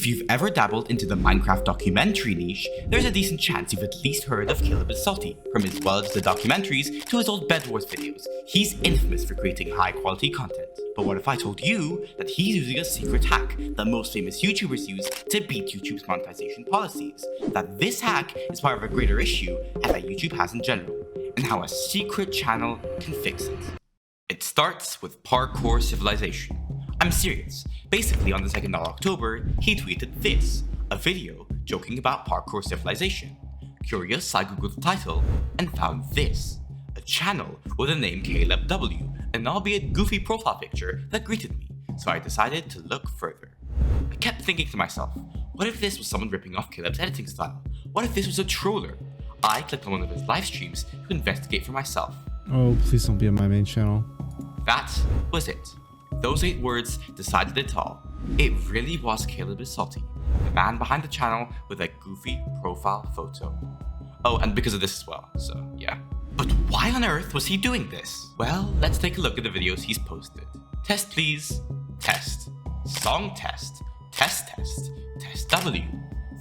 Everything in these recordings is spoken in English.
If you've ever dabbled into the Minecraft documentary niche, there's a decent chance you've at least heard of Caleb is Salty. From his Well to the documentaries to his old Bed Wars videos, he's infamous for creating high quality content. But what if I told you that he's using a secret hack that most famous YouTubers use to beat YouTube's monetization policies? That this hack is part of a greater issue that YouTube has in general, and how a secret channel can fix it. It starts with Parkour Civilization. I'm serious. Basically, on the 2nd of October, he tweeted this, a video joking about Parkour Civilization. Curious, I googled the title and found this, a channel with the name Caleb W, an albeit goofy profile picture that greeted me, so I decided to look further. I kept thinking to myself, what if this was someone ripping off Caleb's editing style? What if this was a troller? I clicked on one of his live streams to investigate for myself. Oh, please don't be on my main channel. That was it. Those 8 words decided it all. It really was Caleb is Salty, the man behind the channel with a goofy profile photo. Oh, and because of this as well, so yeah. But why on earth was he doing this? Well, let's take a look at the videos he's posted. Test please, test. Song test, test test, test W.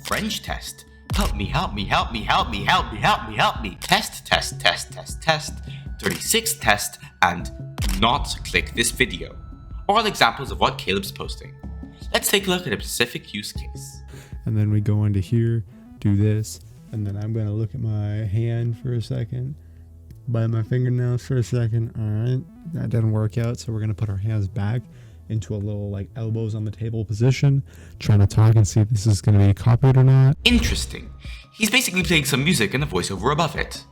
French test, help me, help me, help me, help me, help me, help me, help me. Test, test, test, test, test. 36 test, and do not click this video. All examples of what Caleb's posting. Let's take a look at a specific use case. And then we go into here, do this, and then I'm going to look at my hand for a second, bite my fingernails for a second. All right, that didn't work out, so we're going to put our hands back into a little like elbows on the table position, trying to talk and see if this is going to be copied or not. Interesting. He's basically playing some music and a voiceover above it.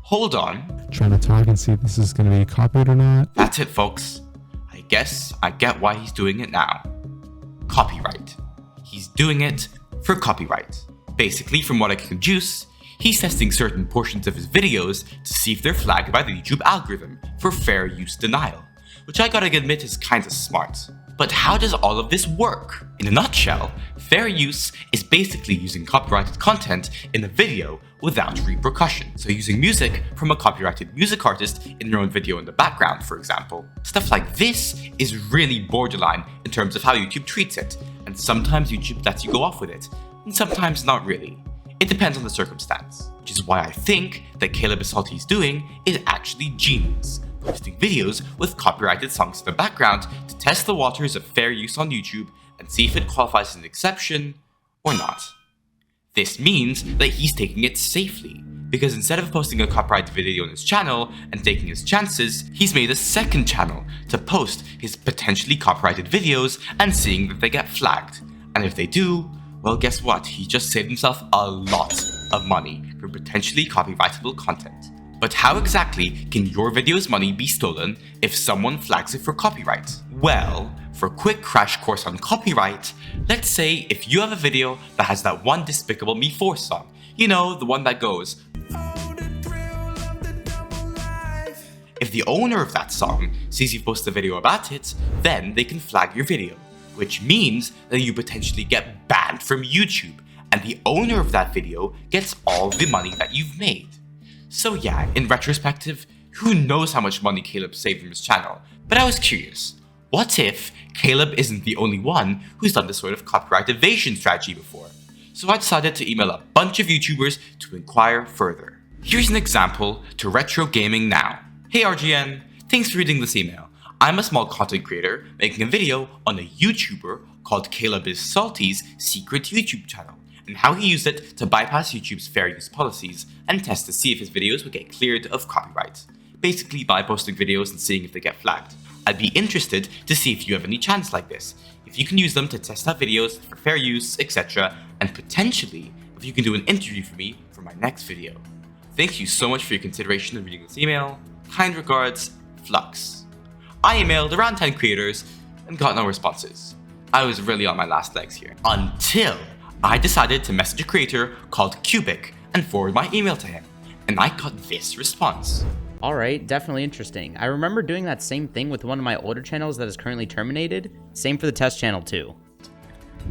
Hold on. Trying to talk and see if this is going to be copied or not. That's it, folks. I guess I get why he's doing it now. Copyright. He's doing it for copyright. Basically, from what I can deduce, he's testing certain portions of his videos to see if they're flagged by the YouTube algorithm for fair use denial, which I gotta admit is kinda smart. But how does all of this work? In a nutshell, fair use is basically using copyrighted content in a video without repercussion. So using music from a copyrighted music artist in your own video in the background, for example. Stuff like this is really borderline in terms of how YouTube treats it, and sometimes YouTube lets you go off with it, and sometimes not really. It depends on the circumstance, which is why I think that Caleb is Salty's doing is actually genius. Posting videos with copyrighted songs in the background to test the waters of fair use on YouTube and see if it qualifies as an exception or not. This means that he's taking it safely, because instead of posting a copyrighted video on his channel and taking his chances, he's made a second channel to post his potentially copyrighted videos and seeing that they get flagged. And if they do, well, guess what? He just saved himself a lot of money for potentially copyrightable content. But how exactly can your video's money be stolen if someone flags it for copyright? Well, for a quick crash course on copyright, let's say if you have a video that has that one Despicable Me 4 song, you know, the one that goes, "Oh, the thrill of the double life." If the owner of that song sees you post a video about it, then they can flag your video, which means that you potentially get banned from YouTube, and the owner of that video gets all the money that you've made. So yeah, in retrospective, who knows how much money Caleb saved from his channel, but I was curious. What if Caleb isn't the only one who's done this sort of copyright evasion strategy before? So I decided to email a bunch of YouTubers to inquire further. Here's an example to Retro Gaming Now. Hey RGN, thanks for reading this email. I'm a small content creator making a video on a YouTuber called Caleb is Salty's secret YouTube channel, and how he used it to bypass YouTube's fair use policies and test to see if his videos would get cleared of copyright. Basically by posting videos and seeing if they get flagged. I'd be interested to see if you have any chance like this, if you can use them to test out videos for fair use, etc., and potentially if you can do an interview for me for my next video. Thank you so much for your consideration of reading this email. Kind regards, Flux. I emailed around 10 creators and got no responses. I was really on my last legs here. Until I decided to message a creator called Cubic and forward my email to him, and I got this response. Alright, definitely interesting. I remember doing that same thing with one of my older channels that is currently terminated. Same for the test channel too.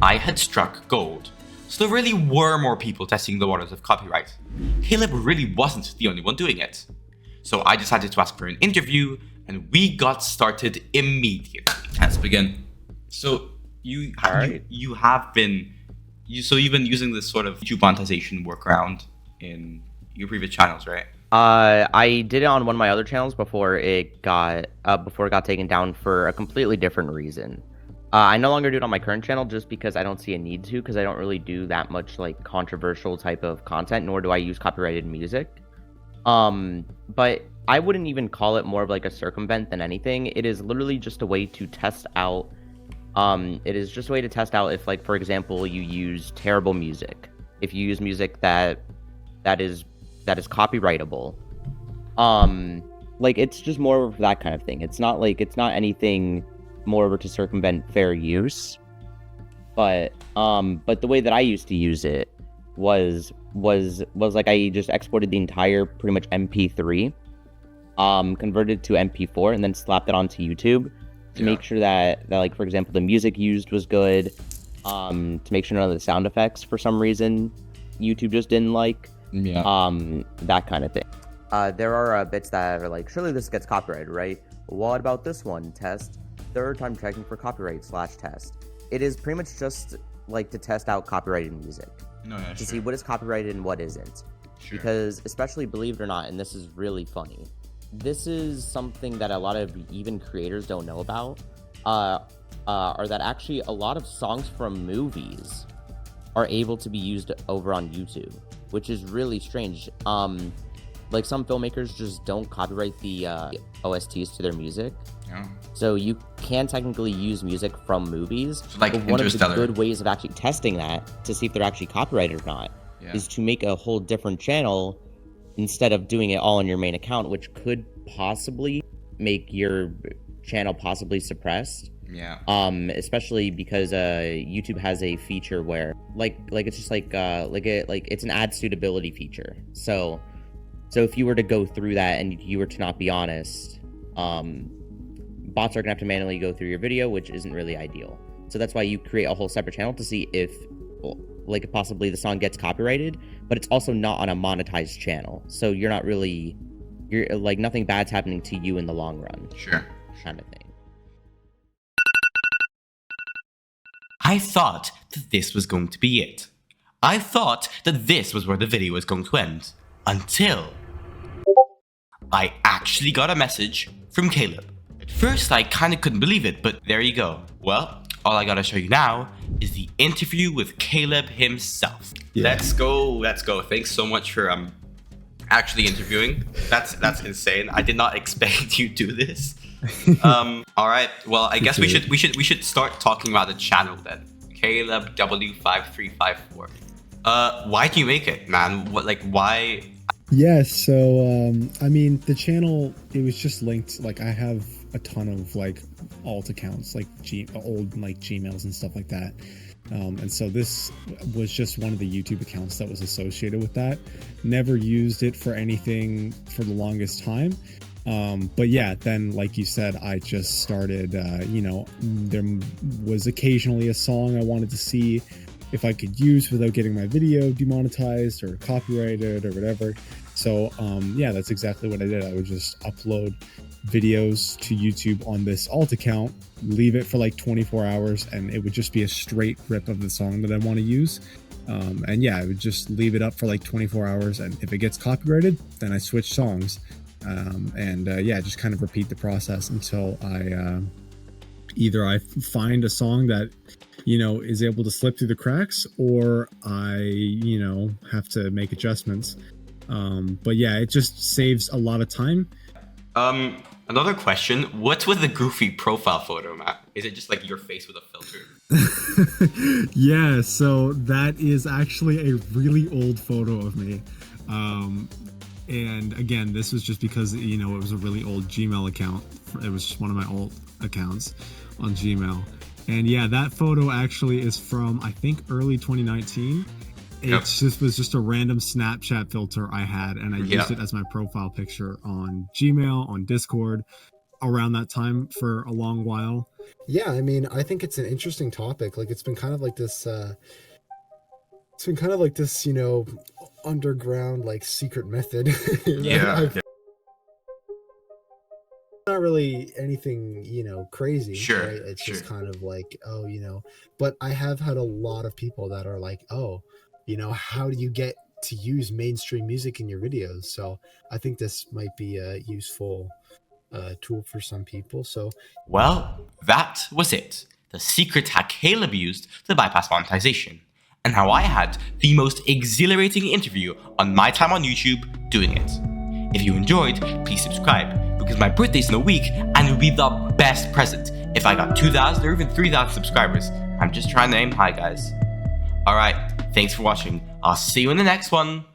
I had struck gold, so there really were more people testing the waters of copyright. Caleb really wasn't the only one doing it. So I decided to ask for an interview, and we got started immediately. Let's begin. So you have been You've been using this sort of YouTube monetization workaround in your previous channels, right? I did it on one of my other channels before it got taken down for a completely different reason. I no longer do it on my current channel just because I don't see a need to, because I don't really do that much like controversial type of content, nor do I use copyrighted music. But I wouldn't even call it more of like a circumvent than anything. It is literally just a way to test out. It is just a way to test out if, like, for example, you use terrible music. If you use music that is copyrightable. Like, it's just more of that kind of thing. It's not anything more over to circumvent fair use. But the way that I used to use it was like I just exported the entire pretty much MP3, converted to MP4, and then slapped it onto YouTube to make sure that like, for example, the music used was good, to make sure none of the sound effects for some reason YouTube just didn't like. That kind of thing. There are bits that are like, surely this gets copyrighted, right? What about this one? Test. Third time checking for copyright / test. It is pretty much just like to test out copyrighted music. To see what is copyrighted and what isn't. Because, especially, believe it or not, and this is really funny, this is something that a lot of even creators don't know about, are that actually a lot of songs from movies are able to be used over on YouTube, which is really strange. Like, some filmmakers just don't copyright the OSTs to their music. So you can technically use music from movies. Like but one of the good ways of actually testing that to see if they're actually copyrighted or not is to make a whole different channel instead of doing it all on your main account, which could possibly make your channel possibly suppressed. Especially because YouTube has a feature where like it's just like it's an ad suitability feature. So if you were to go through that and you were to not be honest, bots are gonna have to manually go through your video, which isn't really ideal. So that's why you create a whole separate channel to see if like possibly the song gets copyrighted, but it's also not on a monetized channel. So you're like, nothing bad's happening to you in the long run. Kind of thing. I thought that this was going to be it. I thought that this was where the video was going to end. Until I actually got a message from Caleb. At first, I kind of couldn't believe it, but there you go. Well, all I gotta show you now is the interview with Caleb himself. Let's go. Thanks so much for actually interviewing. That's insane. I did not expect you to do this. All right. Well, I guess we should start talking about the channel then. Caleb W5354. Why'd you make it, man? Why? Yeah, so I mean, the channel, it was just linked. Like, I have a ton of like alt accounts, like old like Gmails and stuff like that, and so this was just one of the YouTube accounts that was associated with that. Never used it for anything for the longest time, but yeah, then like you said, I just started, there was occasionally a song I wanted to see if I could use without getting my video demonetized or copyrighted or whatever. So yeah, that's exactly what I did. I would just upload videos to YouTube on this alt account, leave it for like 24 hours, and it would just be a straight rip of the song that I want to use. And yeah, I would just leave it up for like 24 hours, and if it gets copyrighted, then I switch songs. Yeah, just kind of repeat the process until either I find a song that is able to slip through the cracks, or I have to make adjustments. But yeah, it just saves a lot of time. Another question, what's with the goofy profile photo, Matt? Is it just like your face with a filter? Yeah, so that is actually a really old photo of me. And again, this was just because, it was a really old Gmail account. It was just one of my old accounts on Gmail. And yeah, that photo actually is from, I think, early 2019. It was just a random Snapchat filter I had, and I used it as my profile picture on Gmail, on Discord, around that time for a long while. Yeah, I mean, I think it's an interesting topic. Like, it's been kind of like this, underground, like, secret method. Not not really anything, crazy. Sure, Right? It's just sure. kind of like, oh, but I have had a lot of people that are like, oh, how do you get to use mainstream music in your videos? So I think this might be a useful tool for some people. So Well, that was it. The secret hack Caleb used to bypass monetization, and how I had the most exhilarating interview on my time on YouTube doing it. If you enjoyed, please subscribe, because my birthday's in a week and it would be the best present if I got 2,000 or even 3,000 subscribers. I'm just trying to aim high, guys. Alright, thanks for watching. I'll see you in the next one.